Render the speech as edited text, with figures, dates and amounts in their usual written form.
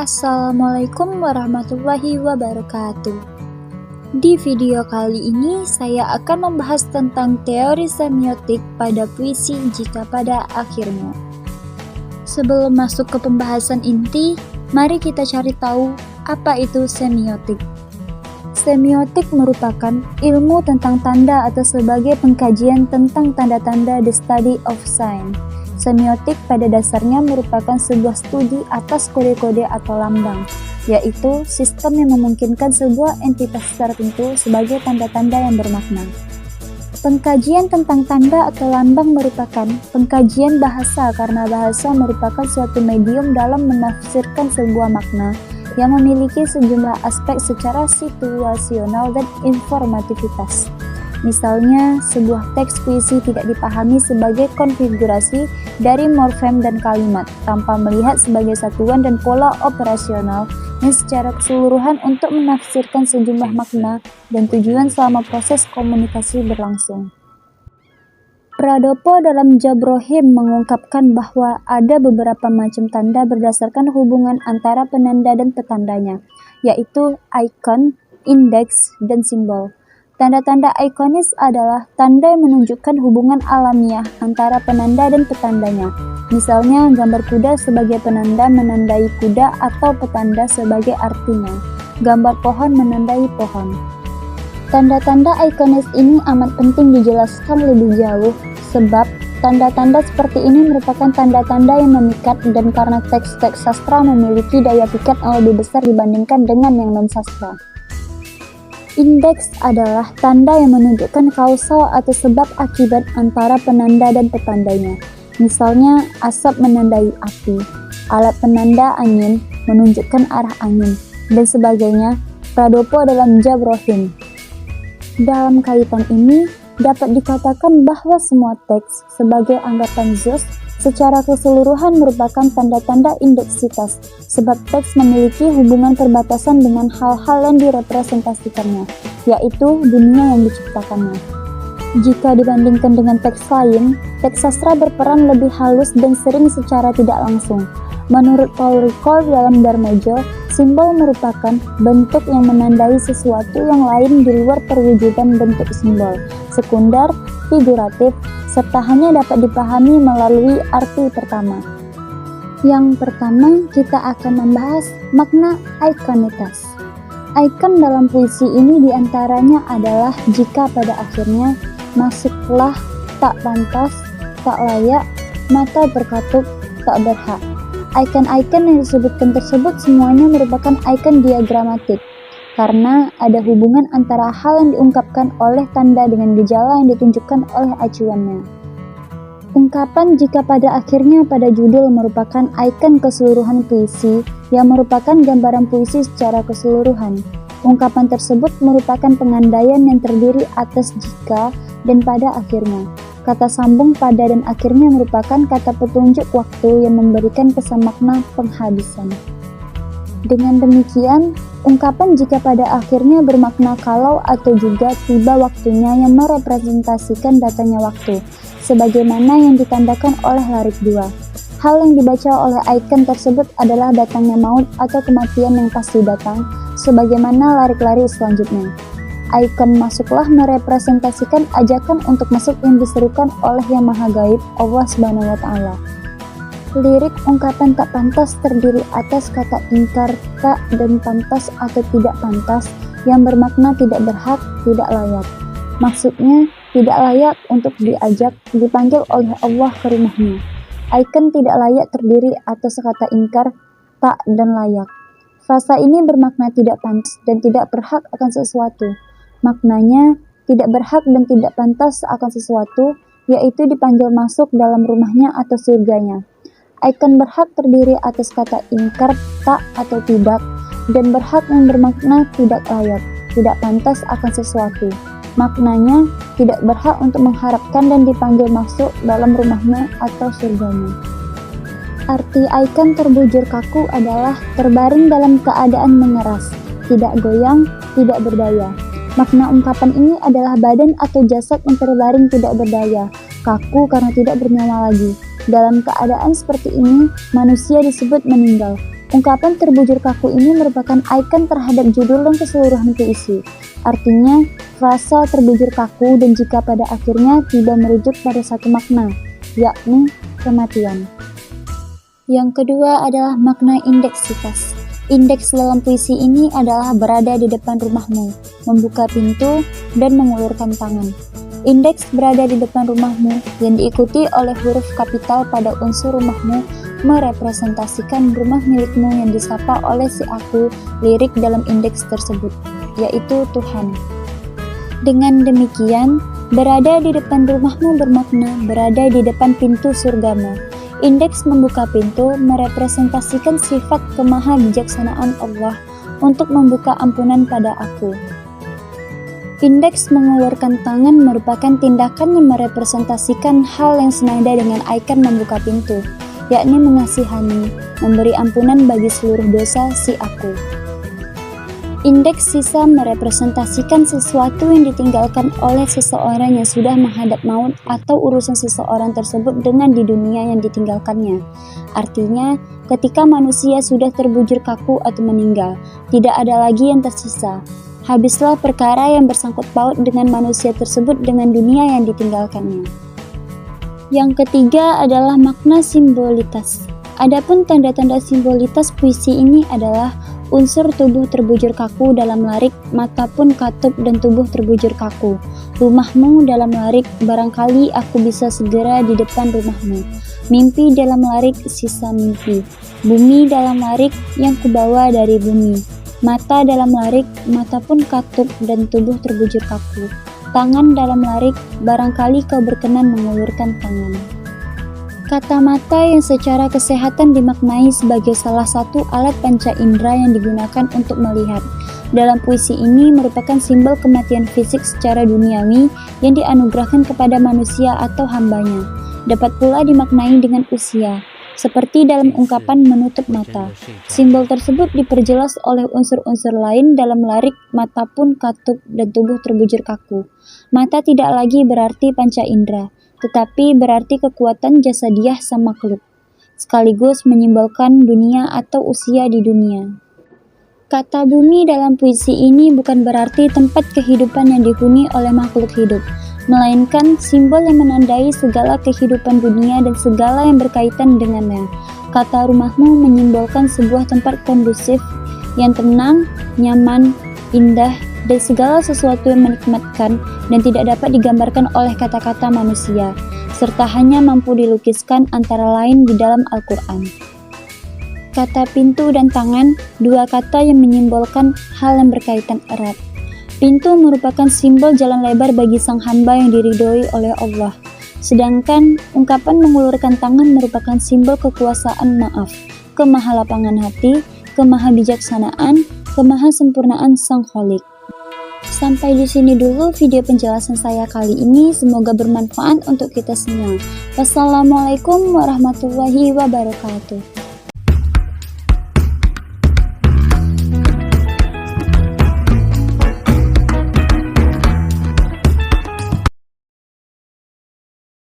Assalamualaikum warahmatullahi wabarakatuh. Di video kali ini saya akan membahas tentang teori semiotik pada puisi jika pada akhirnya. Sebelum masuk ke pembahasan inti, mari kita cari tahu apa itu semiotik. Semiotik merupakan ilmu tentang tanda atau sebagai pengkajian tentang tanda-tanda, the study of sign. Semiotik pada dasarnya merupakan sebuah studi atas kode-kode atau lambang, yaitu sistem yang memungkinkan sebuah entitas tertentu sebagai tanda-tanda yang bermakna. Pengkajian tentang tanda atau lambang merupakan pengkajian bahasa karena bahasa merupakan suatu medium dalam menafsirkan sebuah makna yang memiliki sejumlah aspek secara situasional dan informativitas. Misalnya, sebuah teks puisi tidak dipahami sebagai konfigurasi dari morfem dan kalimat, tanpa melihat sebagai satuan dan pola operasional yang secara keseluruhan untuk menafsirkan sejumlah makna dan tujuan selama proses komunikasi berlangsung. Pradopo dalam Jabrohim mengungkapkan bahwa ada beberapa macam tanda berdasarkan hubungan antara penanda dan petandanya, yaitu ikon, indeks, dan simbol. Tanda-tanda ikonis adalah tanda yang menunjukkan hubungan alamiah antara penanda dan petandanya. Misalnya, gambar kuda sebagai penanda menandai kuda atau petanda sebagai artinya. Gambar pohon menandai pohon. Tanda-tanda ikonis ini amat penting dijelaskan lebih jauh, sebab tanda-tanda seperti ini merupakan tanda-tanda yang memikat dan karena teks-teks sastra memiliki daya pikat yang lebih besar dibandingkan dengan yang non-sastra. Indeks adalah tanda yang menunjukkan kausal atau sebab akibat antara penanda dan petandanya. Misalnya, asap menandai api, alat penanda angin menunjukkan arah angin, dan sebagainya. Pradopo dalam Jabrohim. Dalam kaitan ini, dapat dikatakan bahwa semua teks sebagai anggapan Zeus secara keseluruhan merupakan tanda-tanda indeksitas, sebab teks memiliki hubungan perbatasan dengan hal-hal yang direpresentasikannya, yaitu dunia yang diciptakannya. Jika dibandingkan dengan teks lain, teks sastra berperan lebih halus dan sering secara tidak langsung. Menurut Paul Ricoeur dalam Darmojo, simbol merupakan bentuk yang menandai sesuatu yang lain di luar perwujudan bentuk simbol, sekunder, figuratif, serta hanya dapat dipahami melalui arti pertama. Yang pertama, kita akan membahas makna ikonitas. Ikon dalam puisi ini diantaranya adalah jika pada akhirnya masuklah, tak pantas, tak layak, mata berkatup, tak berhak. Ikon-ikon yang disebutkan tersebut semuanya merupakan ikon diagramatik, karena ada hubungan antara hal yang diungkapkan oleh tanda dengan gejala yang ditunjukkan oleh acuannya. Ungkapan jika pada akhirnya pada judul merupakan ikon keseluruhan puisi yang merupakan gambaran puisi secara keseluruhan. Ungkapan tersebut merupakan pengandaian yang terdiri atas jika dan pada akhirnya. Kata sambung pada dan akhirnya merupakan kata petunjuk waktu yang memberikan kesan makna penghabisan. Dengan demikian, ungkapan jika pada akhirnya bermakna kalau atau juga tiba waktunya yang merepresentasikan datanya waktu, sebagaimana yang ditandakan oleh larik 2. Hal yang dibaca oleh ikon tersebut adalah datangnya maut atau kematian yang pasti datang, sebagaimana larik-larik selanjutnya. Ikon masuklah merepresentasikan ajakan untuk masuk yang diserukan oleh Yang Maha Gaib, Allah Subhanahu wa Ta'ala. Lirik ungkapan tak pantas terdiri atas kata ingkar, tak, dan pantas atau tidak pantas yang bermakna tidak berhak, tidak layak. Maksudnya, tidak layak untuk diajak, dipanggil oleh Allah ke rumahnya. Ikon tidak layak terdiri atas kata ingkar, tak, dan layak. Frasa ini bermakna tidak pantas dan tidak berhak akan sesuatu. Maknanya, tidak berhak dan tidak pantas akan sesuatu, yaitu dipanggil masuk dalam rumahnya atau surganya. Ikon berhak terdiri atas kata ingkar, tak, atau tidak, dan berhak yang bermakna tidak layak, tidak pantas akan sesuatu. Maknanya, tidak berhak untuk mengharapkan dan dipanggil masuk dalam rumahnya atau surganya. Arti ikon terbujur kaku adalah terbaring dalam keadaan mengeras, tidak goyang, tidak berdaya. Makna ungkapan ini adalah badan atau jasad yang terbaring tidak berdaya, kaku karena tidak bernyawa lagi. Dalam keadaan seperti ini, manusia disebut meninggal. Ungkapan terbujur kaku ini merupakan ikon terhadap judul dan keseluruhan puisi. Artinya, frasa terbujur kaku dan jika pada akhirnya tidak merujuk pada satu makna, yakni kematian. Yang kedua adalah makna indeksitas. Indeks dalam puisi ini adalah berada di depan rumahmu, membuka pintu, dan mengulurkan tangan. Indeks berada di depan rumahmu yang diikuti oleh huruf kapital pada unsur rumahmu merepresentasikan rumah milikmu yang disapa oleh si aku lirik dalam indeks tersebut, yaitu Tuhan. Dengan demikian, berada di depan rumahmu bermakna berada di depan pintu surgamu. Indeks membuka pintu merepresentasikan sifat kemahabijaksanaan Allah untuk membuka ampunan pada aku. Indeks mengulurkan tangan merupakan tindakan yang merepresentasikan hal yang senada dengan ikon membuka pintu, yakni mengasihani, memberi ampunan bagi seluruh dosa si aku. Indeks sisa merepresentasikan sesuatu yang ditinggalkan oleh seseorang yang sudah menghadap maut atau urusan seseorang tersebut dengan di dunia yang ditinggalkannya. Artinya, ketika manusia sudah terbujur kaku atau meninggal, tidak ada lagi yang tersisa. Habislah perkara yang bersangkut paut dengan manusia tersebut dengan dunia yang ditinggalkannya. Yang ketiga adalah makna simbolitas. Adapun tanda-tanda simbolitas puisi ini adalah unsur tubuh terbujur kaku dalam larik, mata pun katup dan tubuh terbujur kaku. Rumahmu dalam larik, barangkali aku bisa segera di depan rumahmu. Mimpi dalam larik, sisa mimpi. Bumi dalam larik, yang kubawa dari bumi. Mata dalam larik, mata pun katup dan tubuh terbujur kaku. Tangan dalam larik, barangkali kau berkenan mengulurkan tangan. Kata mata yang secara kesehatan dimaknai sebagai salah satu alat panca indera yang digunakan untuk melihat. Dalam puisi ini merupakan simbol kematian fisik secara duniawi yang dianugerahkan kepada manusia atau hambanya. Dapat pula dimaknai dengan usia, seperti dalam ungkapan menutup mata. Simbol tersebut diperjelas oleh unsur-unsur lain dalam larik, mata pun katup dan tubuh terbujur kaku. Mata tidak lagi berarti panca indera, tetapi berarti kekuatan jasadiah sang makhluk, sekaligus menyimbolkan dunia atau usia di dunia. Kata bumi dalam puisi ini bukan berarti tempat kehidupan yang dihuni oleh makhluk hidup, melainkan simbol yang menandai segala kehidupan dunia dan segala yang berkaitan dengannya. Kata rumahmu menyimbolkan sebuah tempat kondusif yang tenang, nyaman, indah, dan segala sesuatu yang menikmatkan dan tidak dapat digambarkan oleh kata-kata manusia, serta hanya mampu dilukiskan antara lain di dalam Al-Quran. Kata pintu dan tangan, dua kata yang menyimbolkan hal yang berkaitan erat. Pintu merupakan simbol jalan lebar bagi sang hamba yang diridhoi oleh Allah. Sedangkan ungkapan mengulurkan tangan merupakan simbol kekuasaan maaf, kemahalapangan hati, kemahabijaksanaan, kemahasempurnaan sang Khalik. Sampai di sini dulu video penjelasan saya kali ini, semoga bermanfaat untuk kita semua. Wassalamualaikum warahmatullahi wabarakatuh.